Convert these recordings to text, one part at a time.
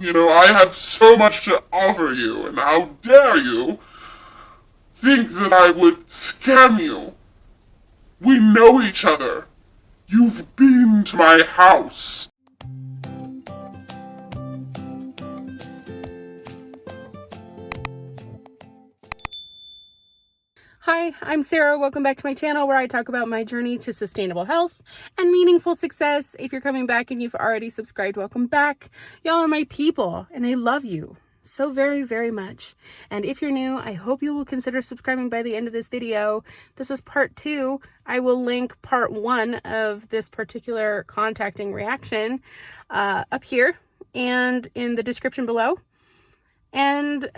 I have so much to offer you, and how dare you think that I would scam you? We know each other. You've been to my house. Hi, I'm Sarah. Welcome back to my channel where I talk about my journey to sustainable health and meaningful success. If you're coming back and you've already subscribed, welcome back. Y'all are my people and I love you so very, very much. And if you're new, I hope you will consider subscribing by the end of this video. This is part 2. I will link part 1 of this particular contacting reaction up here and in the description below. And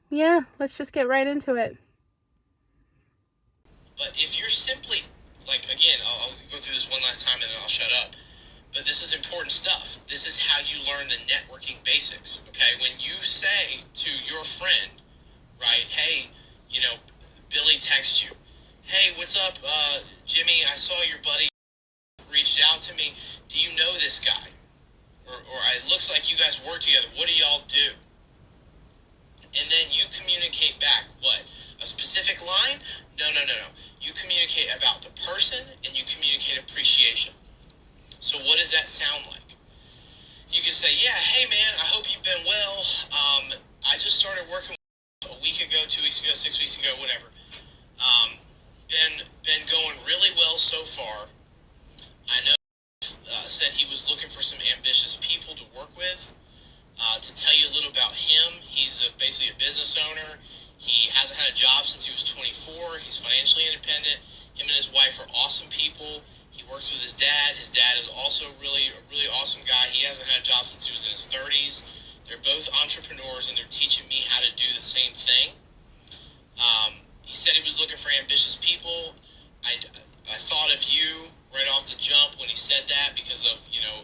yeah, let's just get right into it. But if you're simply, again, I'll go through this one last time and then I'll shut up. But this is important stuff. This is how you learn the networking basics, okay? When you say to your friend, right, hey, Billy texts you, hey, what's up, Jimmy, I saw your buddy reached out to me. Do you know this guy? Or it looks like you guys work together. What do y'all do? And then you communicate back, what? A specific line? No. You communicate about the person and you communicate appreciation. So what does that sound like? You can say, yeah, hey man, I hope you've been well. I just started working a week ago, 2 weeks ago, 6 weeks ago, whatever. Been going really well so far. I know said he was looking for some ambitious people to work with. To tell you a little about him, he's basically a business owner. He hasn't had a job since he was 24. He's financially independent. Him and his wife are awesome people. He works with his dad. His dad is also a really awesome guy. He hasn't had a job since he was in his 30s. They're both entrepreneurs, and they're teaching me how to do the same thing. He said he was looking for ambitious people. I thought of you right off the jump when he said that because of,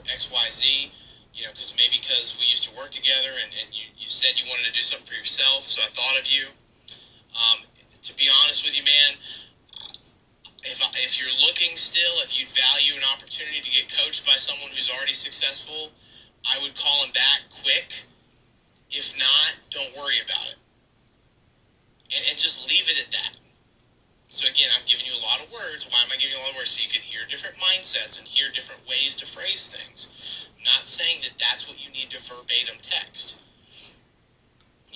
XYZ. Because we used to work together and you said you wanted to do something for yourself, so I thought of you. To be honest with you, man, if you're looking still, if you'd value an opportunity to get coached by someone who's already successful, I would call him back quick. If not, don't worry about it. And just leave it at that. So again, I'm giving you a lot of words. Why am I giving you a lot of words? So you can hear different mindsets and hear different ways to phrase things. I'm not saying that that's what you need to verbatim text.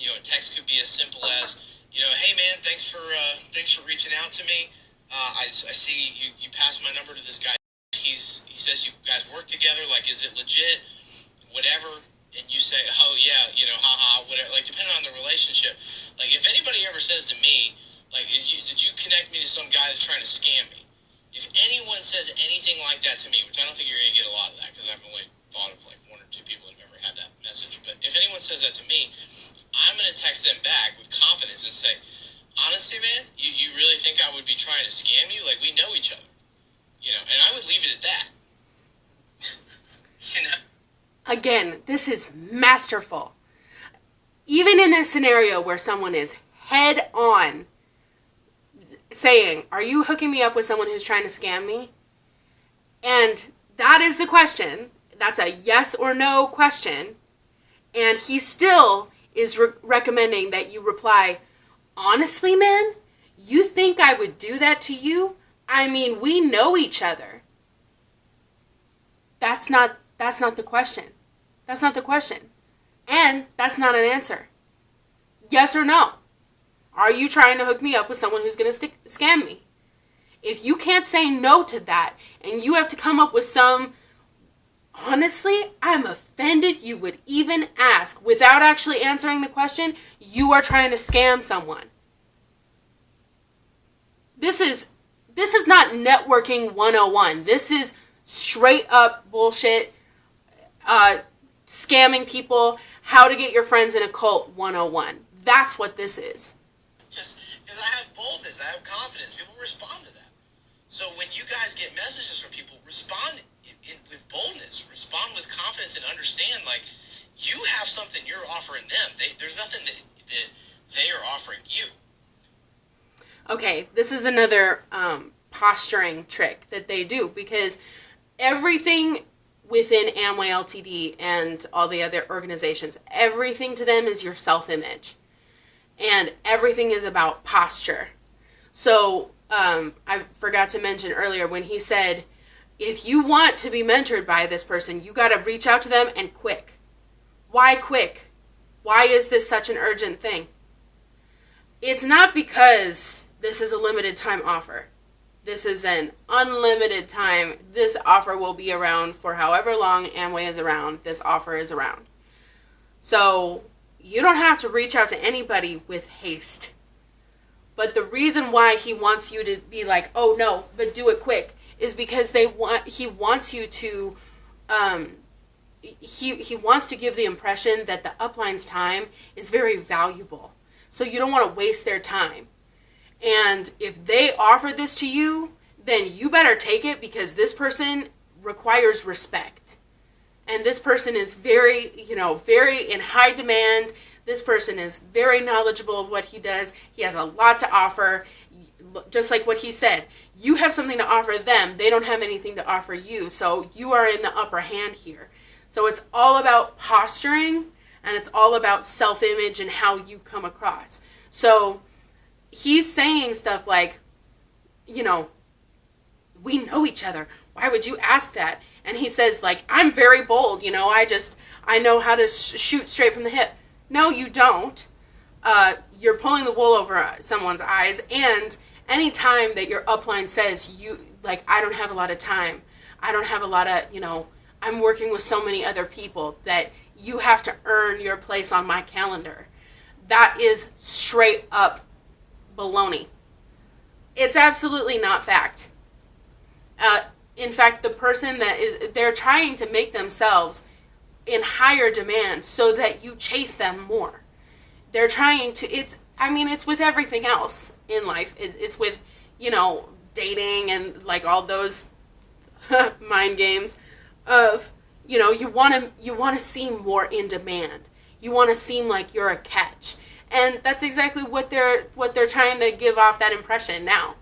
A text could be as simple as, hey man, thanks for reaching out to me. I see you passed my number to this guy. He says you guys work together. Like, is it legit? Whatever. And you say, oh yeah, haha, whatever. Like, depending on the relationship. Like, if anybody ever says to me, like, did you connect me to some guy that's trying to scam me? If anyone says anything like that to me, which I don't think you're going to get a lot of that because I've only thought of like 1 or 2 people that have ever had that message. But if anyone says that to me, I'm going to text them back with confidence and say, honestly, man, you really think I would be trying to scam you? Like, we know each other. And I would leave it at that. Again, this is masterful. Even in this scenario where someone is head on saying, are you hooking me up with someone who's trying to scam me? And that is the question. That's a yes or no question. And he still is recommending that you reply, honestly, man, you think I would do that to you? I mean, we know each other. That's not the question. That's not the question. And that's not an answer. Yes or no? Are you trying to hook me up with someone who's going to scam me? If you can't say no to that, and you have to come up with some, honestly, I'm offended you would even ask, without actually answering the question, you are trying to scam someone. This is not networking 101. This is straight up bullshit, scamming people, how to get your friends in a cult 101. That's what this is. Because I have boldness, I have confidence. People respond to that. So when you guys get messages from people, respond with boldness. Respond with confidence and understand, like, you have something you're offering them. There's nothing that they are offering you. Okay, this is another posturing trick that they do, because everything within Amway Ltd and all the other organizations. Everything to them is your self-image. And everything is about posture. So I forgot to mention earlier when he said, if you want to be mentored by this person, you got to reach out to them and quick. Why quick? Why is this such an urgent thing? It's not because this is a limited time offer. This is an unlimited time. This offer will be around for however long Amway is around. This offer is around. So you don't have to reach out to anybody with haste. But the reason why he wants you to be like, oh no, but do it quick, is because he wants you to, he wants to give the impression that the upline's time is very valuable. So you don't want to waste their time. And if they offer this to you, then you better take it, because this person requires respect. And this person is very, very in high demand. This person is very knowledgeable of what he does. He has a lot to offer. Just like what he said, you have something to offer them. They don't have anything to offer you. So you are in the upper hand here. So it's all about posturing, and it's all about self-image and how you come across. So he's saying stuff like, we know each other. Why would you ask that? And he says, like, I'm very bold. I know how to shoot straight from the hip. No, you don't. You're pulling the wool over someone's eyes. And any time that your upline says, I don't have a lot of time. I don't have a lot of, I'm working with so many other people that you have to earn your place on my calendar. That is straight up baloney. It's absolutely not fact. In fact, the person they're trying to make themselves in higher demand so that you chase them more. They're trying to, it's with everything else in life. It's with, dating and like all those mind games of, you want to seem more in demand. You want to seem like you're a catch. And that's exactly what they're trying to give off that impression now.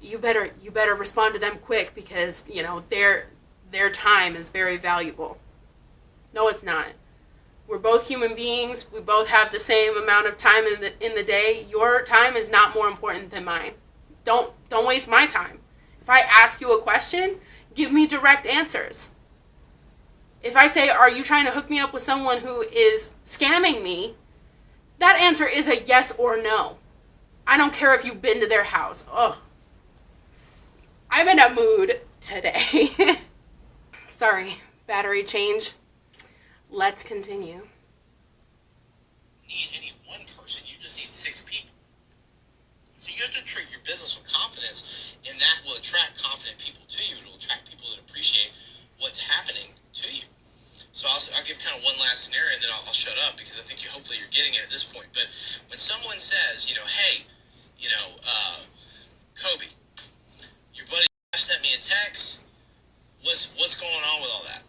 You better respond to them quick, because their time is very valuable. No, it's not. We're both human beings. We both have the same amount of time in the day. Your time is not more important than mine. Don't waste my time. If I ask you a question, give me direct answers. If I say, are you trying to hook me up with someone who is scamming me? That answer is a yes or no. I don't care if you've been to their house. Ugh. I'm in a mood today. Sorry, battery change. Let's continue. Need any one person, you just need 6 people. So you have to treat your business with confidence, and that will attract confident people to you. It will attract people that appreciate what's happening to you. So I'll give kind of one last scenario, and then I'll shut up, because I think hopefully you're getting it at this point. But when someone says, hey, Kobe, your buddy sent me a text. What's going on with all that?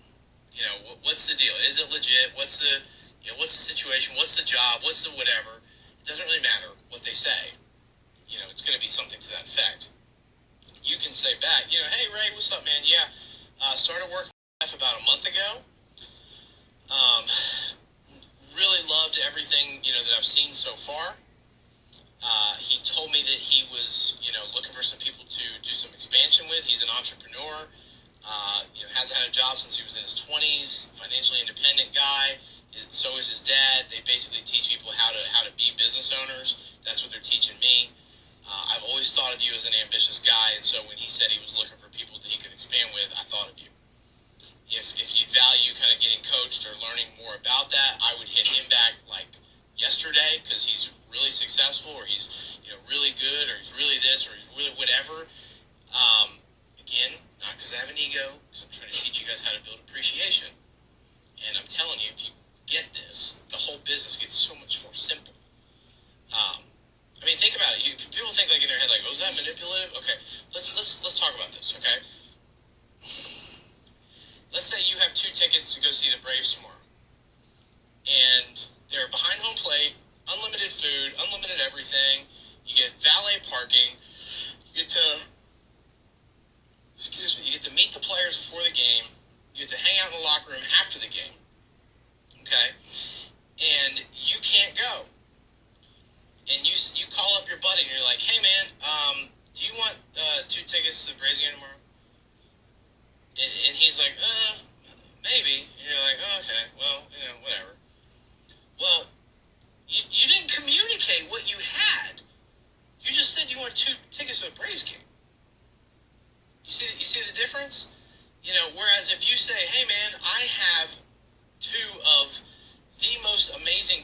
What's the deal? Is it legit? What's the situation? What's the job? What's the whatever? It doesn't really matter what they say. It's going to be something to that effect. You can say back, hey Ray, what's up, man? Yeah, started working with Jeff about a month ago. Really loved everything that I've seen so far. He told me that he was looking for some people to do some expansion with. He's an entrepreneur. Hasn't had a job since he was in his 20s. Financially independent guy. So is his dad. They basically teach people how to be business owners. That's what they're teaching me. I've always thought of you as an ambitious guy, and so when he said he was looking for people that he could expand with, I thought of you. If you value kind of getting coached or learning more about that, I would hit him back like yesterday, because he's really successful, or he's really good, or he's really this, or he's really whatever. Again, not because I have an ego, because I'm trying to teach you guys how to build appreciation. And I'm telling you, if you get this, the whole business gets so much more simple. Think about it. People think like in their head, like, oh, is that manipulative? Okay, let's talk about this. Okay, let's say you have 2 tickets to go see the Braves tomorrow, and they're behind home plate, unlimited food, unlimited everything. You get valet parking. You get to meet the players before the game. You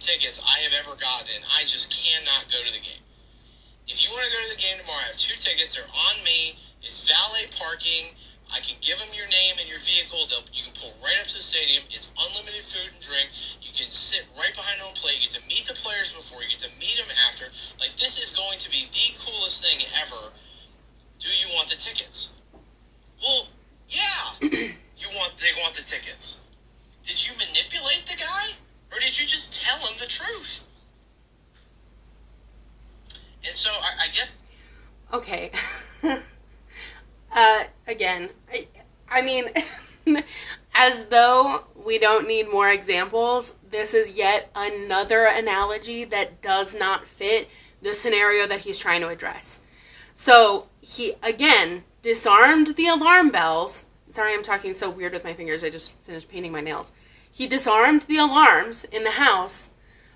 tickets I have ever gotten, and I just cannot go to the game. If you want to go to the game tomorrow, I have 2 tickets. They're on me. It's valet parking. I can give them your name and your vehicle. You can pull right up to the stadium. It's unlimited food and drink. You can sit right behind home plate. You get to meet the players before. You get to meet them after. Like, this is going to be the coolest thing ever. Do you want the tickets? Well, yeah. They want the tickets. Did you manipulate the guy? Or did you just tell him the truth? And so I get... Okay. Again, I mean, as though we don't need more examples, this is yet another analogy that does not fit the scenario that he's trying to address. So he, again, disarmed the alarm bells. Sorry, I'm talking so weird with my fingers. I just finished painting my nails. He disarmed the alarms in the house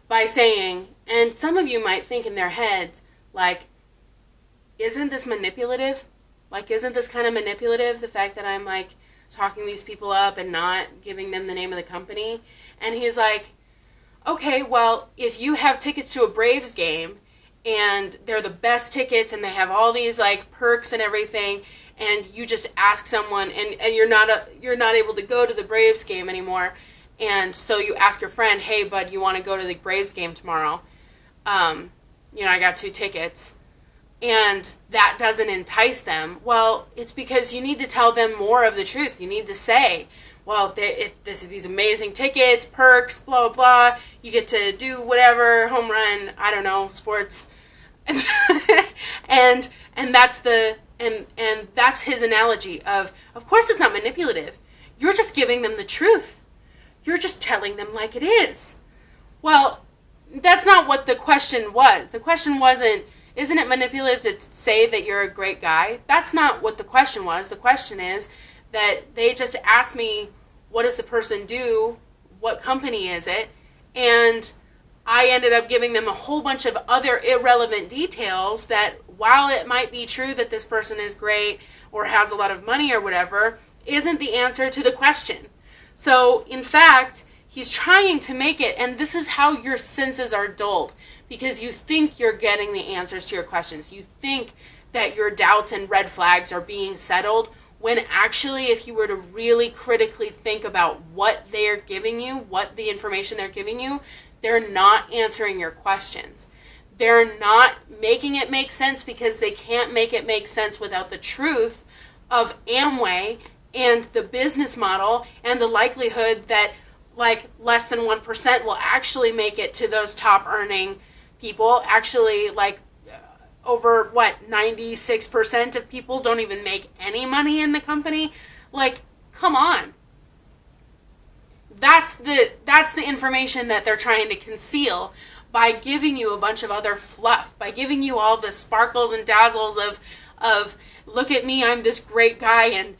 by saying, and some of you might think in their heads, like, isn't this manipulative? Like, isn't this kind of manipulative, the fact that I'm, like, talking these people up and not giving them the name of the company? And he's like, okay, well, if you have tickets to a Braves game, and they're the best tickets, and they have all these, like, perks and everything, and you just ask someone, and you're not able to go to the Braves game anymore, and so you ask your friend, hey, bud, you want to go to the Braves game tomorrow? I got 2 tickets. And that doesn't entice them. Well, it's because you need to tell them more of the truth. You need to say, well, these amazing tickets, perks, blah, blah, blah. You get to do whatever, home run, I don't know, sports. and that's and that's his analogy of course it's not manipulative. You're just giving them the truth. You're just telling them like it is. Well, that's not what the question was. The question wasn't, isn't it manipulative to say that you're a great guy? That's not what the question was. The question is that they just asked me, what does the person do? What company is it? And I ended up giving them a whole bunch of other irrelevant details that, while it might be true that this person is great or has a lot of money or whatever, isn't the answer to the question. So, in fact, he's trying to make it, and this is how your senses are dulled. Because you think you're getting the answers to your questions. You think that your doubts and red flags are being settled, when actually, if you were to really critically think about what they're giving you, what the information they're giving you, they're not answering your questions. They're not making it make sense because they can't make it make sense without the truth of Amway and the business model and the likelihood that, like, less than 1% will actually make it to those top earning people. Actually, like, over 96% of people don't even make any money in the company. Like, come on. That's the information that they're trying to conceal by giving you a bunch of other fluff, by giving you all the sparkles and dazzles of look at me, I'm this great guy, and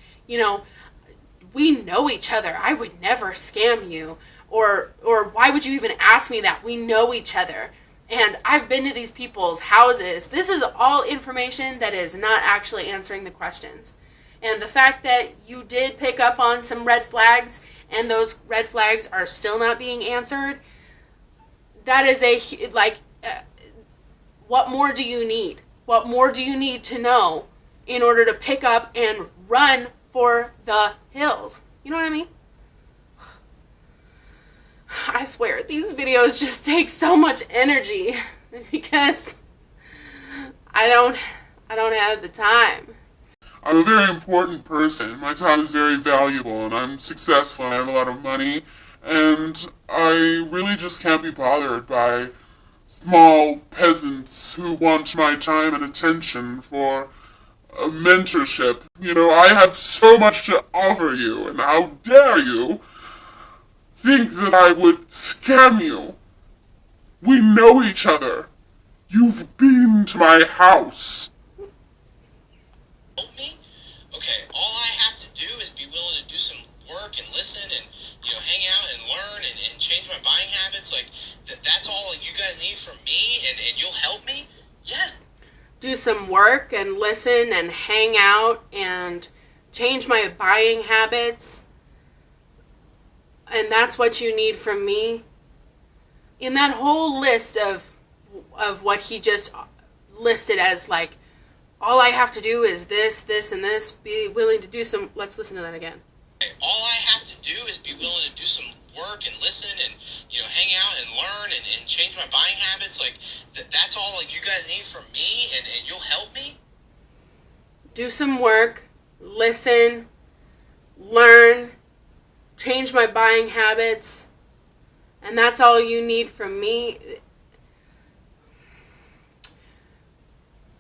we know each other. I would never scam you, or why would you even ask me that? We know each other. And I've been to these people's houses. This is all information that is not actually answering the questions. And the fact that you did pick up on some red flags and those red flags are still not being answered, that is what more do you need? What more do you need to know in order to pick up and run for the hills? You know what I mean? I swear, these videos just take so much energy because I don't have the time. I'm a very important person. My time is very valuable, and I'm successful, and I have a lot of money, and I really just can't be bothered by small peasants who want my time and attention for a mentorship. I have so much to offer you, and how dare you think that I would scam you? We know each other. You've been to my house. Help me? Okay, all I have to do is be willing to do some work and listen and, hang out and learn and change my buying habits. Like, that's all you guys need from me, and you'll help me? Yes. Do some work and listen and hang out and change my buying habits. And that's what you need from me? in that whole list of what he just listed as like, all I have to do is this, and this, be willing to do some, let's listen to that again. All I have to do is be willing to do some work and listen and, hang out and learn and change my buying habits. Like, that's all like, you guys need from me, and you'll help me? Do some work, listen, learn, change my buying habits, and that's all you need from me.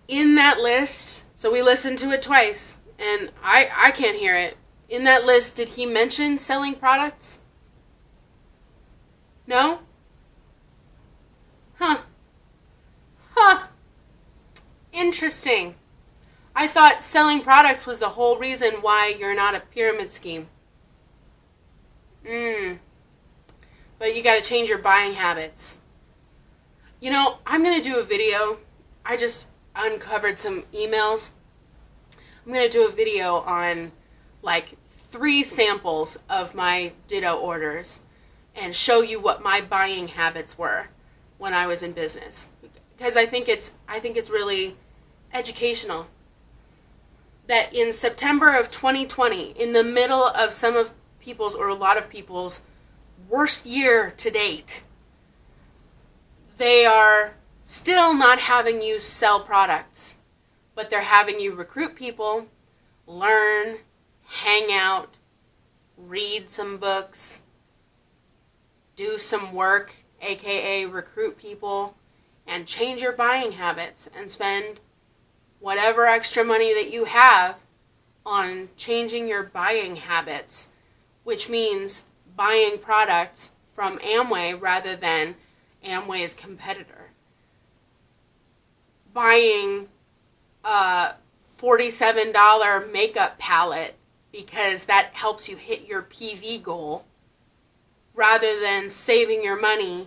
In that list, so we listened to it twice, and I can't hear it. In that list, did he mention selling products? No? Huh. Interesting. I thought selling products was the whole reason why you're not a pyramid scheme. But you got to change your buying habits. I'm going to do a video. I just uncovered some emails. I'm going to do a video on like 3 samples of my Ditto orders and show you what my buying habits were when I was in business, because I think it's really educational. That in September of 2020, in the middle of some of people's, or a lot of people's, worst year to date, they are still not having you sell products, but they're having you recruit people, learn, hang out, read some books, do some work, aka recruit people, and change your buying habits and spend whatever extra money that you have on changing your buying habits, which means buying products from Amway rather than Amway's competitor. Buying a $47 makeup palette because that helps you hit your PV goal, rather than saving your money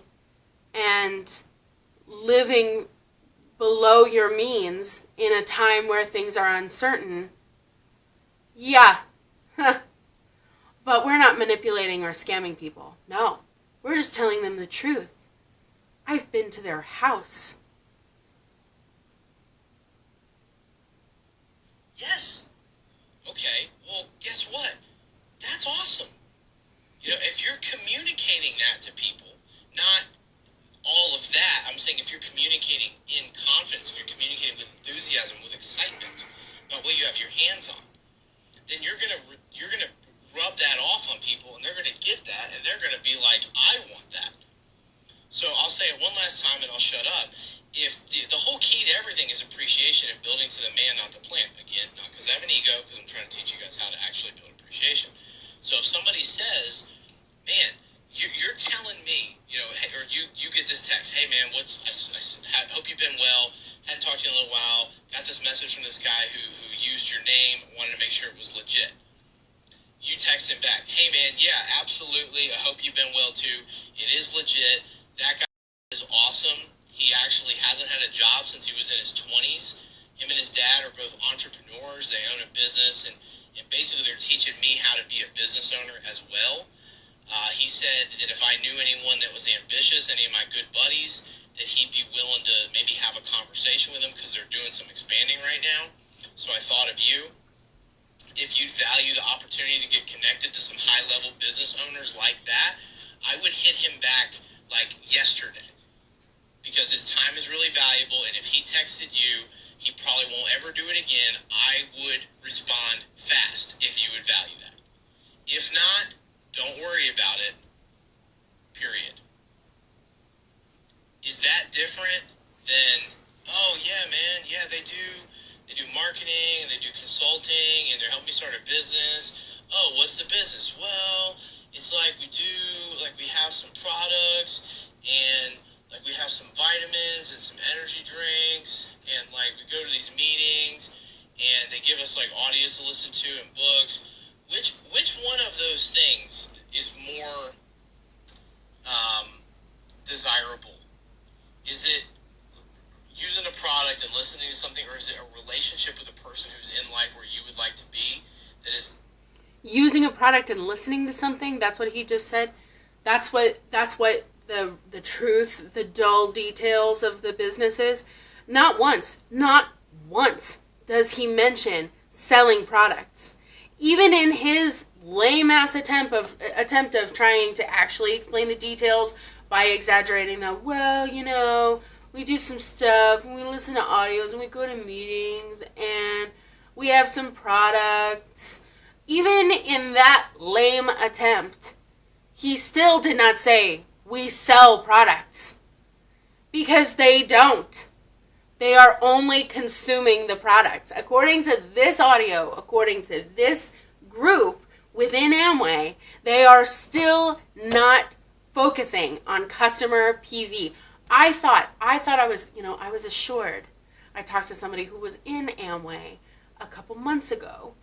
and living below your means in a time where things are uncertain. Yeah. But we're not manipulating or scamming people. No. We're just telling them the truth. I've been to their house. Yes. Okay. Well, guess what? That's awesome. If you're communicating that to people, not all of that, I'm saying if you're communicating in confidence, if you're communicating with enthusiasm, with excitement about what you have your hands on, then you're gonna rub that off on people, and they're gonna get that, and they're gonna be like, I want that. So I'll say it one last time, and I'll shut up. If the whole key to everything is appreciation and building to the man, not the plant. Again, not because I have an ego, because I'm trying to teach you guys how to actually build appreciation. So if somebody says, man, you're telling me, hey, or you get this text, hey man, I hope you've been well, hadn't talked to you in a little while, got this message from this guy who used your name, wanted to make sure it was legit. You text him back, hey man, yeah, absolutely, I hope you've been well too, it is legit, that guy is awesome, he actually hasn't had a job since he was in his 20s, him and his dad are both entrepreneurs, they own a business, and basically they're teaching me how to be a business owner as well. He said that if I knew anyone that was ambitious, any of my good buddies, that he'd be willing to maybe have a conversation with them because they're doing some expanding right now. So I thought of you. If you'd value the opportunity to get connected to some high-level business owners like that, I would hit him back like yesterday because his time is really valuable, and if he texted you, he probably won't ever do it again. I would respond fast if you would value that. If not, don't worry about it, period. Is that different than, oh yeah, man, yeah, they do marketing and they do consulting and they're helping me start a business. Oh, what's the business? Well, it's like we have some products and like we have some vitamins and some energy drinks and like we go to these meetings and they give us like audios to listen to and books. Which one of those things is more desirable? Is it using a product and listening to something, or is it a relationship with a person who's in life where you would like to be? That is using a product and listening to something. That's what he just said. That's what the truth, the dull details of the businesses. Not once does he mention selling products. Even in his lame ass attempt of trying to actually explain the details by exaggerating that, well, you know, we do some stuff and we listen to audios and we go to meetings and we have some products. Even in that lame attempt, he still did not say we sell products, because they don't. They are only consuming the products. According to this audio, according to this group within Amway, they are still not focusing on customer PV. I thought I was assured. I talked to somebody who was in Amway a couple months ago.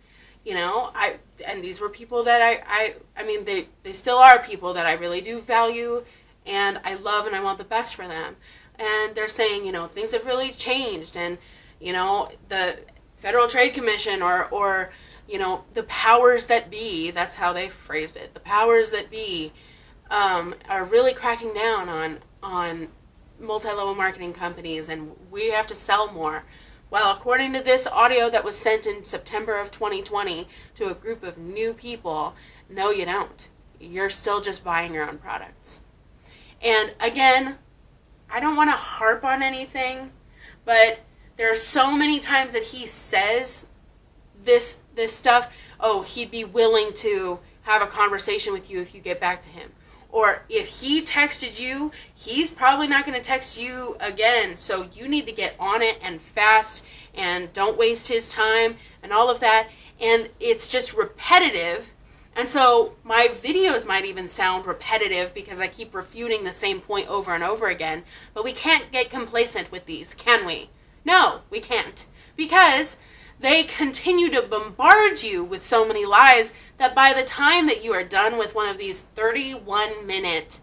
And these were people that I mean, they still are people that I really do value and I love and I want the best for them. And they're saying, things have really changed, and, the Federal Trade Commission or the powers that be, that's how they phrased it, the powers that be are really cracking down on multi-level marketing companies, and we have to sell more. Well, according to this audio that was sent in September of 2020 to a group of new people, no, you don't. You're still just buying your own products. And again, I don't want to harp on anything, but there are so many times that he says this stuff. Oh, he'd be willing to have a conversation with you if you get back to him. Or if he texted you, he's probably not going to text you again. So you need to get on it and fast and don't waste his time and all of that. And it's just repetitive. And so my videos might even sound repetitive because I keep refuting the same point over and over again. But we can't get complacent with these, can we? No, we can't. Because they continue to bombard you with so many lies that by the time that you are done with one of these 31-minute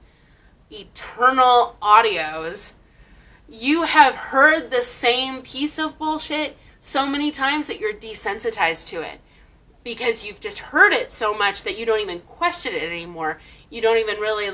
eternal audios, you have heard the same piece of bullshit so many times that you're desensitized to it. Because you've just heard it so much that you don't even question it anymore. You don't even really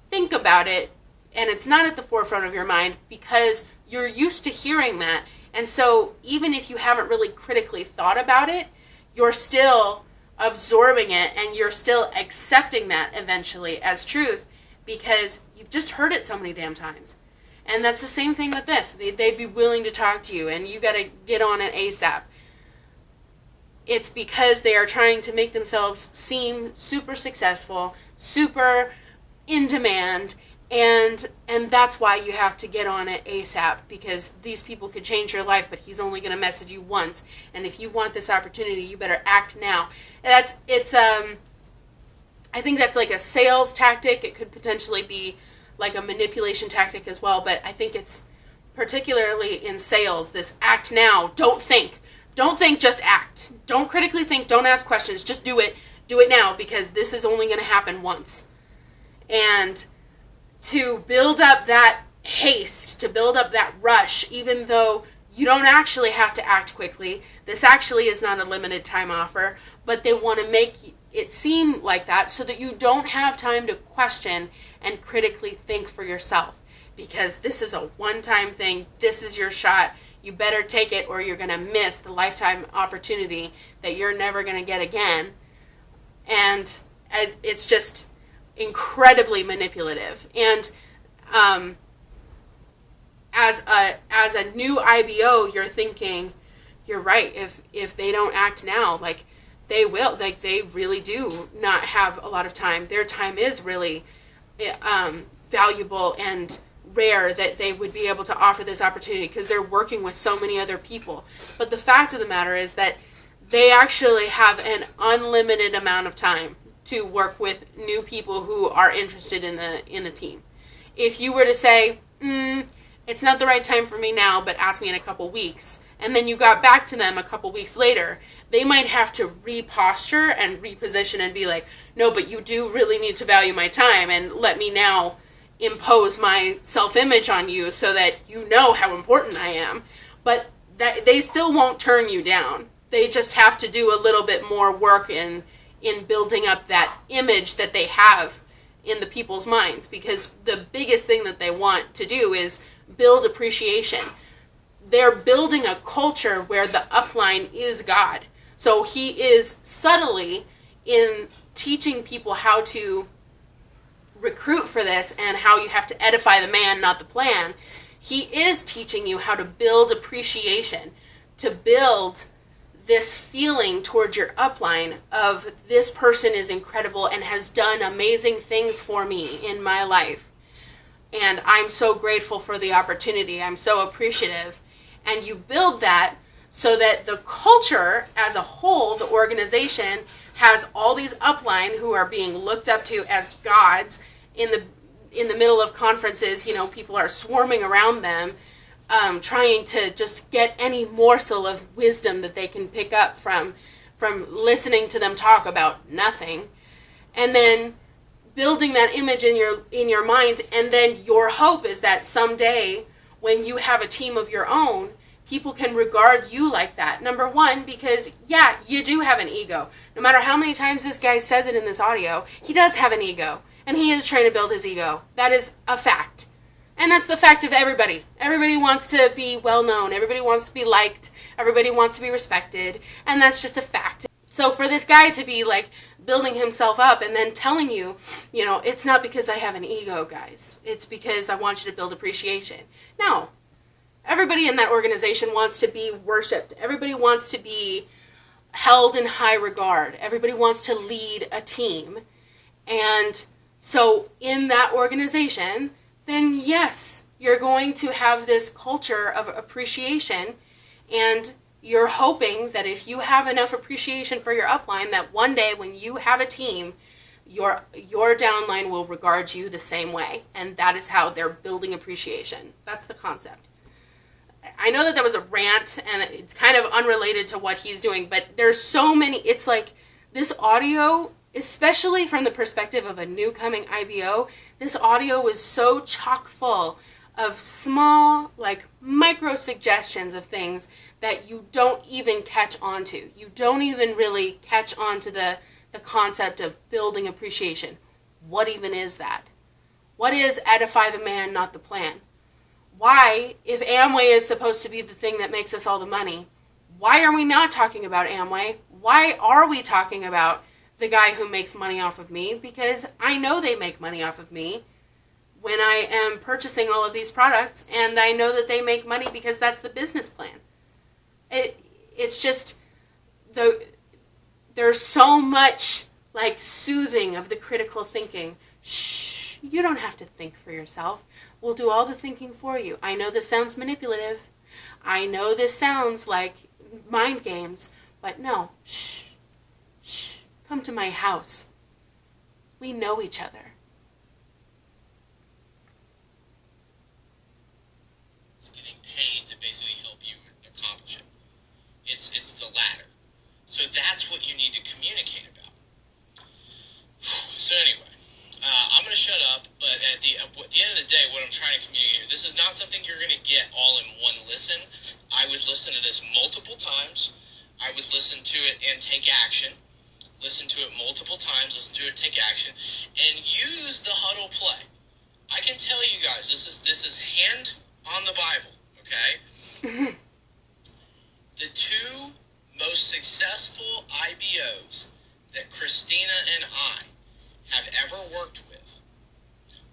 think about it, and it's not at the forefront of your mind because you're used to hearing that. And so even if you haven't really critically thought about it, you're still absorbing it and you're still accepting that eventually as truth because you've just heard it so many damn times. And that's the same thing with this. They'd be willing to talk to you and you got to get on it ASAP. It's because they are trying to make themselves seem super successful, super in demand, and that's why you have to get on it ASAP, because these people could change your life, but he's only going to message you once. And if you want this opportunity, you better act now. And I think that's like a sales tactic. It could potentially be like a manipulation tactic as well, but I think it's particularly in sales, this act now, don't think. Don't think, just act. Don't critically think, don't ask questions, just do it. Do it now, because this is only going to happen once. And to build up that haste, to build up that rush, even though you don't actually have to act quickly, this actually is not a limited time offer, but they want to make it seem like that so that you don't have time to question and critically think for yourself. Because this is a one-time thing, this is your shot. You better take it or you're going to miss the lifetime opportunity that you're never going to get again. And it's just incredibly manipulative. And as a new IBO, you're thinking, you're right, if they don't act now, they will. They really do not have a lot of time. Their time is really valuable and rare that they would be able to offer this opportunity because they're working with so many other people. But the fact of the matter is that they actually have an unlimited amount of time to work with new people who are interested in the team. If you were to say, it's not the right time for me now, but ask me in a couple weeks, and then you got back to them a couple weeks later, they might have to reposture and reposition and be like, no, but you do really need to value my time and let me now impose my self-image on you so that you know how important I am. But that they still won't turn you down. They just have to do a little bit more work in building up that image that they have in the people's minds, because the biggest thing that they want to do is build appreciation. They're building a culture where the upline is God. So he is subtly in teaching people how to recruit for this and how you have to edify the man, not the plan. He is teaching you how to build appreciation, to build this feeling towards your upline of this person is incredible and has done amazing things for me in my life. And I'm so grateful for the opportunity. I'm so appreciative. And you build that so that the culture as a whole, the organization, has all these upline who are being looked up to as gods. In the middle of conferences, people are swarming around them, trying to just get any morsel of wisdom that they can pick up from listening to them talk about nothing, and then building that image in your mind. And then your hope is that someday, when you have a team of your own, people can regard you like that. Number one, because you do have an ego. No matter how many times this guy says it in this audio, he does have an ego. And he is trying to build his ego. That is a fact. And that's the fact of everybody. Everybody wants to be well known. Everybody wants to be liked. Everybody wants to be respected. And that's just a fact. So for this guy to be like building himself up and then telling you, it's not because I have an ego, guys. It's because I want you to build appreciation. No. Everybody in that organization wants to be worshipped. Everybody wants to be held in high regard. Everybody wants to lead a team. And so in that organization, then yes, you're going to have this culture of appreciation, and you're hoping that if you have enough appreciation for your upline, that one day when you have a team, your downline will regard you the same way. And that is how they're building appreciation. That's the concept. I know that was a rant, and it's kind of unrelated to what he's doing, but there's so many. It's like this audio, especially from the perspective of a new coming IBO, this audio was so chock full of small, micro suggestions of things that you don't even catch on to. You don't even really catch on to the concept of building appreciation. What even is that? What is edify the man, not the plan? Why, if Amway is supposed to be the thing that makes us all the money, why are we not talking about Amway? Why are we talking about the guy who makes money off of me? Because I know they make money off of me when I am purchasing all of these products, and I know that they make money because that's the business plan. It's just, there's so much soothing of the critical thinking. Shh, you don't have to think for yourself. We'll do all the thinking for you. I know this sounds manipulative. I know this sounds like mind games, but no, shh. Come to my house. We know each other. It's getting paid to basically help you accomplish it. It's the latter. So that's what you need to communicate about. So anyway, I'm going to shut up, but at the end of the day, what I'm trying to communicate, this is not something you're going to get all in one listen. I would listen to this multiple times. I would listen to it and take action. Listen to it multiple times, listen to it, take action, and use the Huddle play. I can tell you guys, this is hand on the Bible, okay? The two most successful IBOs that Christina and I have ever worked with,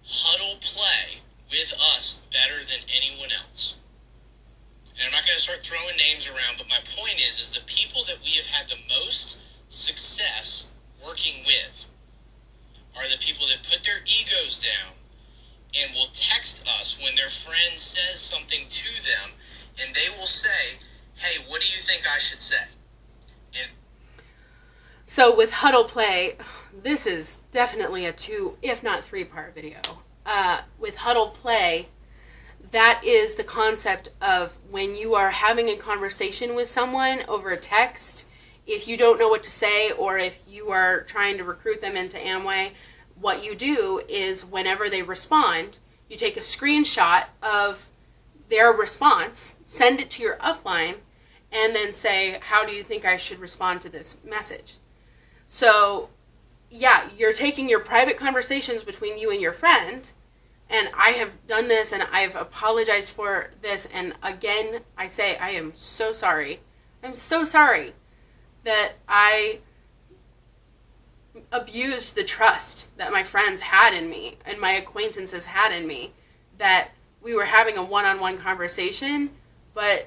Huddle play with us better than anyone else. And I'm not going to start throwing names around, but my point is the people that we have had the most success working with are the people that put their egos down and will text us when their friend says something to them, and they will say, hey, what do you think I should say? And so with Huddle play, this is definitely a 2, if not 3-part video. With Huddle play, that is the concept of when you are having a conversation with someone over a text. If you don't know what to say, or if you are trying to recruit them into Amway, what you do is whenever they respond, you take a screenshot of their response, send it to your upline, and then say, how do you think I should respond to this message? So yeah, you're taking your private conversations between you and your friend, and I have done this and I've apologized for this, and again, I say I am so sorry. I'm so sorry that I abused the trust that my friends had in me and my acquaintances had in me, that we were having a one-on-one conversation, but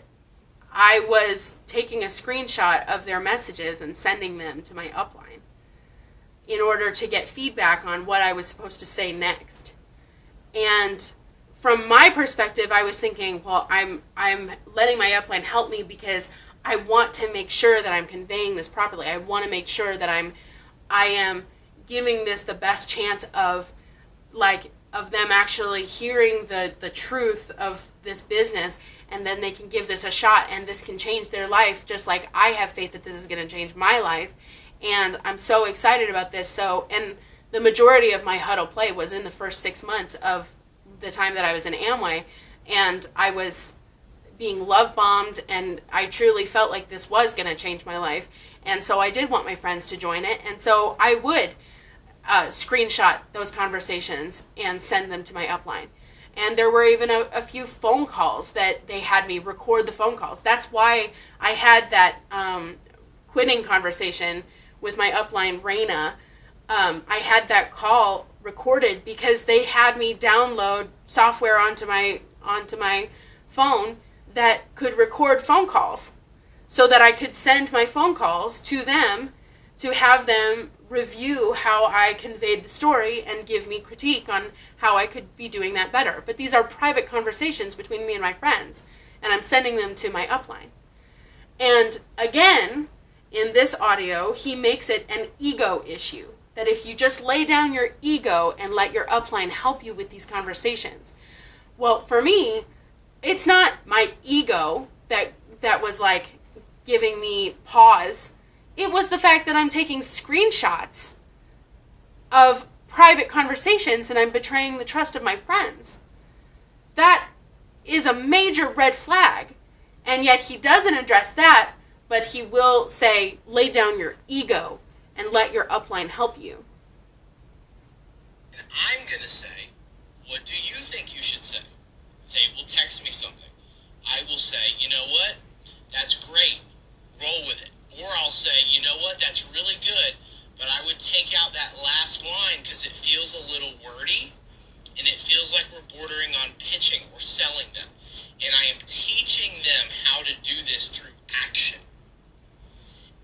I was taking a screenshot of their messages and sending them to my upline in order to get feedback on what I was supposed to say next. And from my perspective, I was thinking, well, I'm letting my upline help me because I want to make sure that I'm conveying this properly. I want to make sure that I am giving this the best chance of them actually hearing the truth of this business, and then they can give this a shot and this can change their life, just like I have faith that this is going to change my life. And I'm so excited about this. So, and the majority of my Huddle play was in the first 6 months of the time that I was in Amway, and I was being love bombed, and I truly felt like this was going to change my life. And so I did want my friends to join it, and so I would screenshot those conversations and send them to my upline. And there were even a few phone calls that they had me record the phone calls. That's why I had that quitting conversation with my upline, Raina. I had that call recorded because they had me download software onto my phone that could record phone calls, so that I could send my phone calls to them to have them review how I conveyed the story and give me critique on how I could be doing that better. But these are private conversations between me and my friends, and I'm sending them to my upline. And again, in this audio, he makes it an ego issue, that if you just lay down your ego and let your upline help you with these conversations. Well, for me, it's not my ego that was like giving me pause. It was the fact that I'm taking screenshots of private conversations and I'm betraying the trust of my friends. That is a major red flag. And yet he doesn't address that, but he will say, lay down your ego and let your upline help you. And I'm going to say, what do you think you should say? They will text me something. I will say, you know what? That's great. Roll with it. Or I'll say, you know what? That's really good, but I would take out that last line because it feels a little wordy, and it feels like we're bordering on pitching or selling them. And I am teaching them how to do this through action.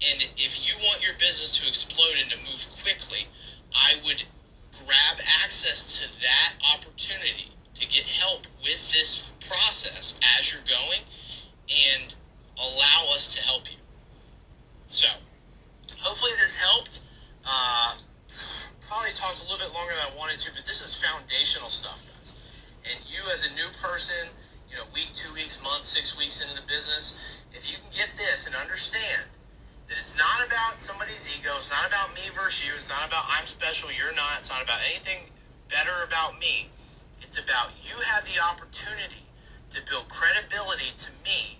And if you want your business to explode and to move quickly, I would grab access to that opportunity to get help with this process as you're going and allow us to help you. So, hopefully this helped. Probably talked a little bit longer than I wanted to, but this is foundational stuff, guys. And you as a new person, week, 2 weeks, month, 6 weeks into the business, if you can get this and understand that it's not about somebody's ego, it's not about me versus you, it's not about I'm special, you're not, it's not about anything better about me. It's about you have the opportunity to build credibility to me,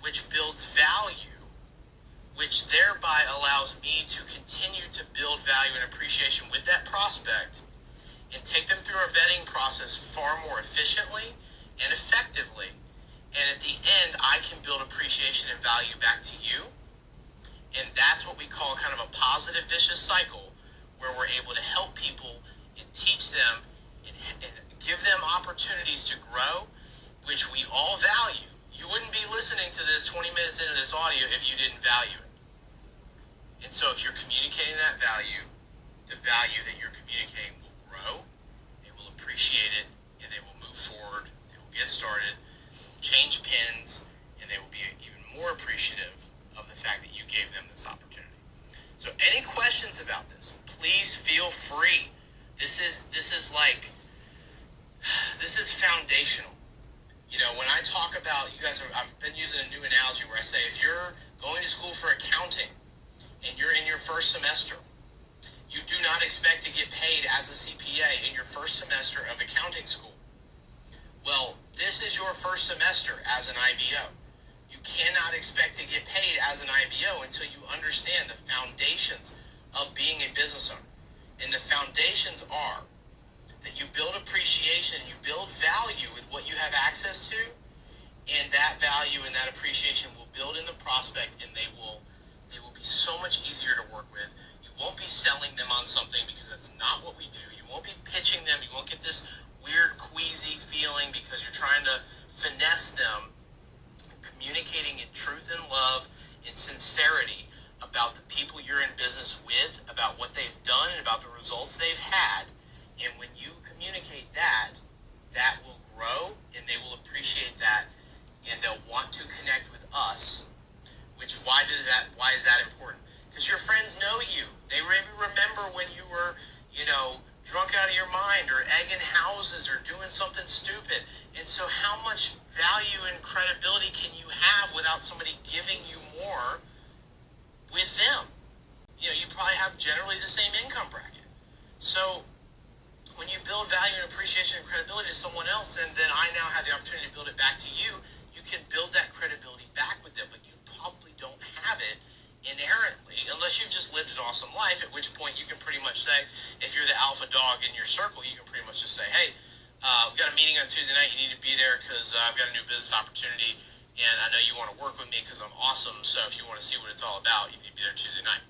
which builds value, which thereby allows me to continue to build value and appreciation with that prospect and take them through a vetting process far more efficiently and effectively. And at the end, I can build appreciation and value back to you. And that's what we call kind of a positive vicious cycle, where we're able to help people and teach them and give them opportunities to grow, which we all value. You wouldn't be listening to this 20 minutes into this audio if you didn't value it. And so if you're communicating that value, the value that you're communicating will grow, they will appreciate it, and they will move forward, they will get started, change pins, and they will be even more appreciative of the fact that you gave them this opportunity. So any questions about this, please feel free. This is foundational. When I talk about, I've been using a new analogy where I say, if you're going to school for accounting and you're in your first semester, you do not expect to get paid as a CPA in your first semester of accounting school. Well, this is your first semester as an IBO. You cannot expect to get paid as an IBO until you understand the foundations of being a business owner. And the foundations are that you build appreciation and you build value with what you have access to, and that value and that appreciation will build in the prospect, and they will be so much easier to work with. You won't be selling them on something because that's not what we do. You won't be pitching them. You won't get this weird queasy feeling because you're trying to finesse them. Communicating in truth and love and sincerity about the people you're in business with, about what they've done and about the results they've had. And when you communicate that, that will grow and they will appreciate that and they'll want to connect with us. Which, why is that important? Because your friends know you. They remember when you were, drunk out of your mind or egging houses or doing something stupid. And so how much value and credibility can you have without somebody giving you more with them? You probably have generally the same income bracket. So when you build value and appreciation and credibility to someone else, and then I now have the opportunity to build it back to you, you can build that credibility back with them, but you probably don't have it inherently, unless you've just lived an awesome life, at which point you can pretty much say, if you're the alpha dog in your circle, you can pretty much just say, hey, we've got a meeting on Tuesday night, you need to be there because I've got a new business opportunity, and I know you want to work with me because I'm awesome, so if you want to see what it's all about, you need to be there Tuesday night.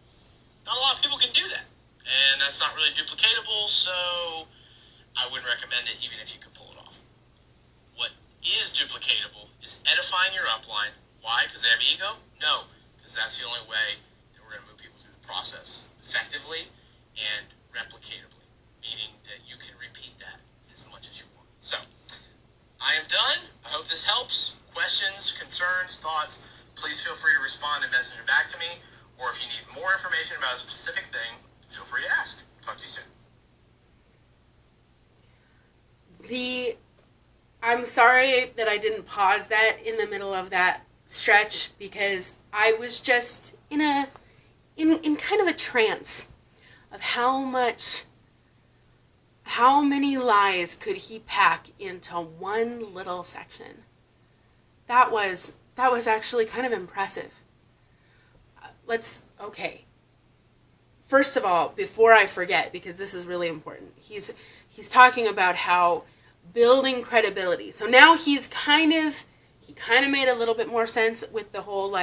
Not a lot of people can do that, and that's not really duplicatable, so I wouldn't recommend it even if you could pull it off. What is duplicatable is edifying your upline. Why? Because they have ego? No, because that's the only way that we're going to move people through the process effectively and replicatably, meaning that you can repeat that as much as you want. So, I am done. I hope this helps. Questions, concerns, thoughts, please feel free to respond and message it back to me, or if you need more information about a specific thing, feel free to ask. Talk to you soon. I'm sorry that I didn't pause that in the middle of that stretch because I was just in kind of a trance of how many lies could he pack into one little section. That was actually kind of impressive. Okay. First of all, before I forget, because this is really important, he's talking about how building credibility. So now he kind of made a little bit more sense with the whole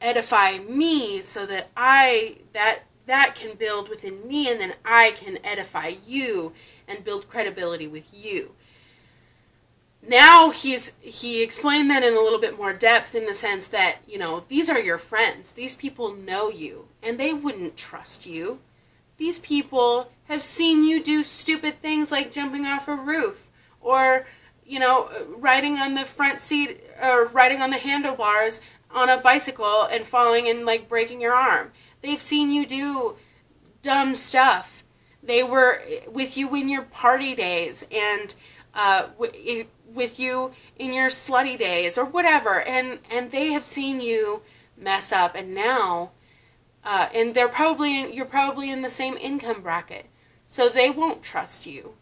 edify me so that that can build within me and then I can edify you and build credibility with you. Now he explained that in a little bit more depth in the sense that, these are your friends. These people know you and they wouldn't trust you. These people have seen you do stupid things like jumping off a roof or, riding on the front seat or riding on the handlebars on a bicycle and falling and breaking your arm. They've seen you do dumb stuff. They were with you in your party days and with you in your slutty days or whatever. And they have seen you mess up and now and you're probably in the same income bracket. So they won't trust you.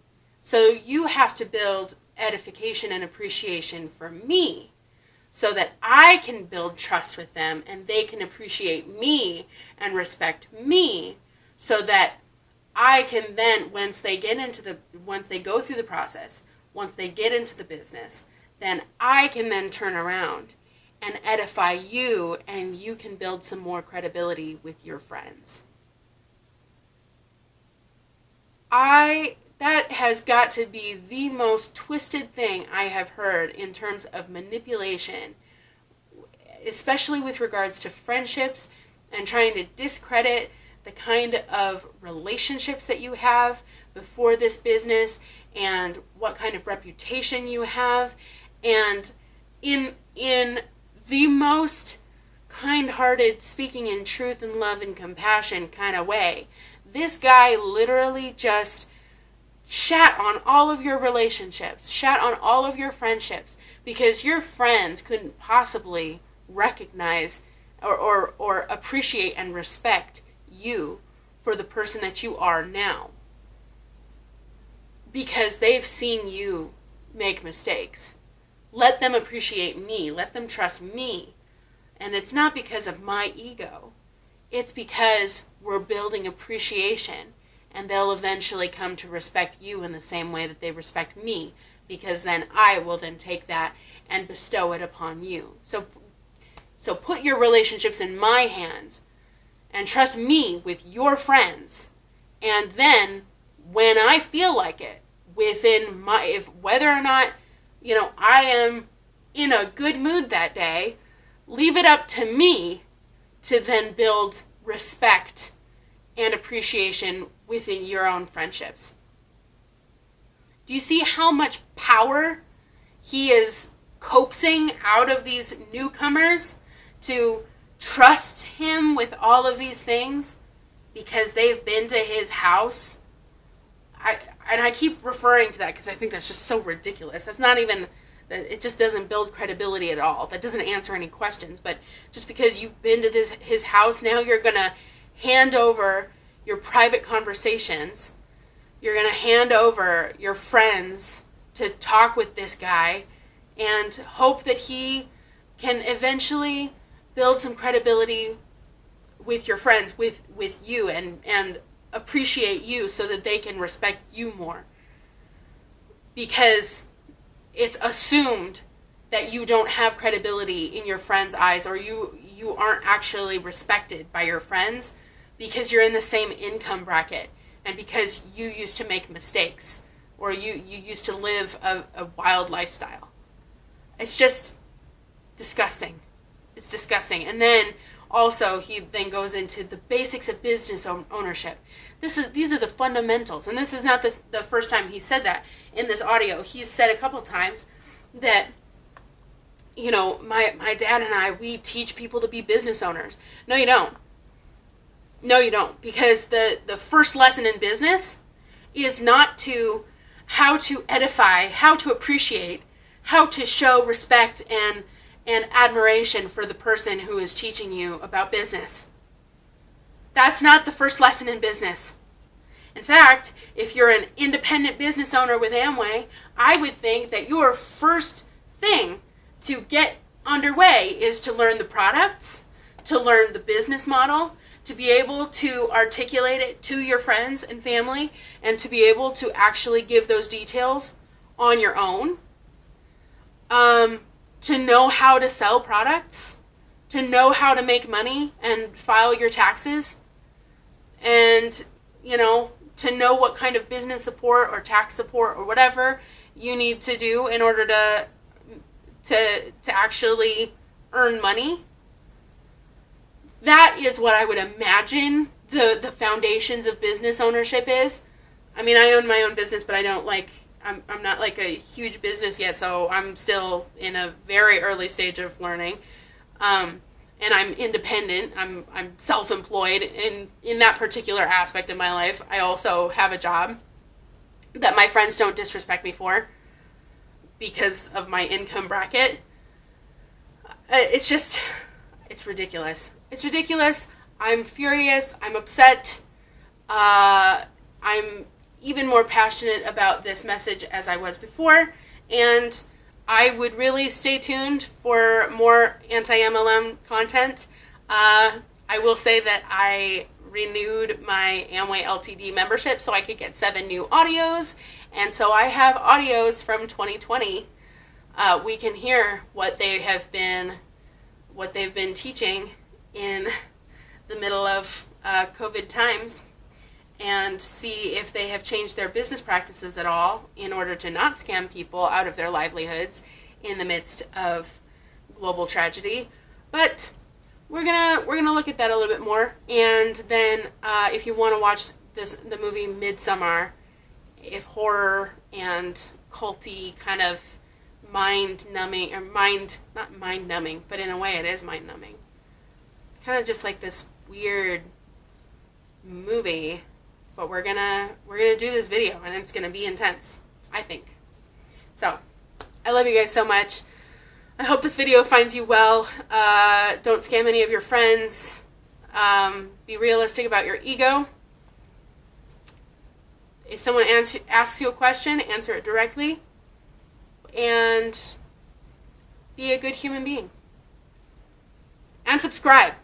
So you have to build edification and appreciation for me so that I can build trust with them and they can appreciate me and respect me so that I can then, once they go through the process, once they get into the business, then I can then turn around and edify you and you can build some more credibility with your friends. That has got to be the most twisted thing I have heard in terms of manipulation, especially with regards to friendships and trying to discredit the kind of relationships that you have before this business and what kind of reputation you have. And in the most kind-hearted, speaking in truth and love and compassion kind of way, this guy literally just shat on all of your relationships, shat on all of your friendships, because your friends couldn't possibly recognize or appreciate and respect you for the person that you are now. Because they've seen you make mistakes. Let them appreciate me. Let them trust me. And it's not because of my ego. It's because we're building appreciation, and they'll eventually come to respect you in the same way that they respect me, because then I will then take that and bestow it upon you. So put your relationships in my hands and trust me with your friends. And then when I feel like it, whether or not, I am in a good mood that day, leave it up to me to then build respect and appreciation within your own friendships. Do you see how much power he is coaxing out of these newcomers to trust him with all of these things because they've been to his house? I keep referring to that because I think that's just so ridiculous. That's not even, it just doesn't build credibility at all. That doesn't answer any questions. But just because you've been to his house, now you're going to hand over your private conversations. You're going to hand over your friends to talk with this guy and hope that he can eventually build some credibility with your friends, with you, and appreciate you so that they can respect you more. Because it's assumed that you don't have credibility in your friends' eyes, or you aren't actually respected by your friends because you're in the same income bracket and because you used to make mistakes or you used to live a wild lifestyle. It's just disgusting. It's disgusting. And then also he then goes into the basics of business ownership. These are the fundamentals. And this is not the first time he said that in this audio. He's said a couple times that, my dad and I, we teach people to be business owners. No, you don't. No, you don't. Because the first lesson in business is not how to edify, how to appreciate, how to show respect and admiration for the person who is teaching you about business. That's not the first lesson in business. In fact, if you're an independent business owner with Amway, I would think that your first thing to get underway is to learn the products, to learn the business model, to be able to articulate it to your friends and family, and to be able to actually give those details on your own. To know how to sell products, to know how to make money and file your taxes, and, to know what kind of business support or tax support or whatever you need to do in order to actually earn money. That is what I would imagine the foundations of business ownership is. I mean, I own my own business, but I'm not like a huge business yet, so I'm still in a very early stage of learning. And I'm independent. I'm self-employed in that particular aspect of my life. I also have a job that my friends don't disrespect me for because of my income bracket. It's ridiculous. It's ridiculous. I'm furious. I'm upset. I'm even more passionate about this message as I was before, and I would really stay tuned for more anti-MLM content. I will say that I renewed my Amway Ltd membership so I could get 7 new audios, and so I have audios from 2020. We can hear what they've been teaching in the middle of COVID times, and see if they have changed their business practices at all in order to not scam people out of their livelihoods in the midst of global tragedy. But we're gonna look at that a little bit more, and then if you want to watch the movie Midsommar, if horror and culty kind of mind-numbing, or not mind-numbing, but in a way it is mind-numbing. It's kind of just like this weird movie. But we're gonna do this video, and it's gonna be intense, I think. So, I love you guys so much. I hope this video finds you well. Don't scam any of your friends. Be realistic about your ego. If someone asks you a question, answer it directly. And be a good human being. And subscribe.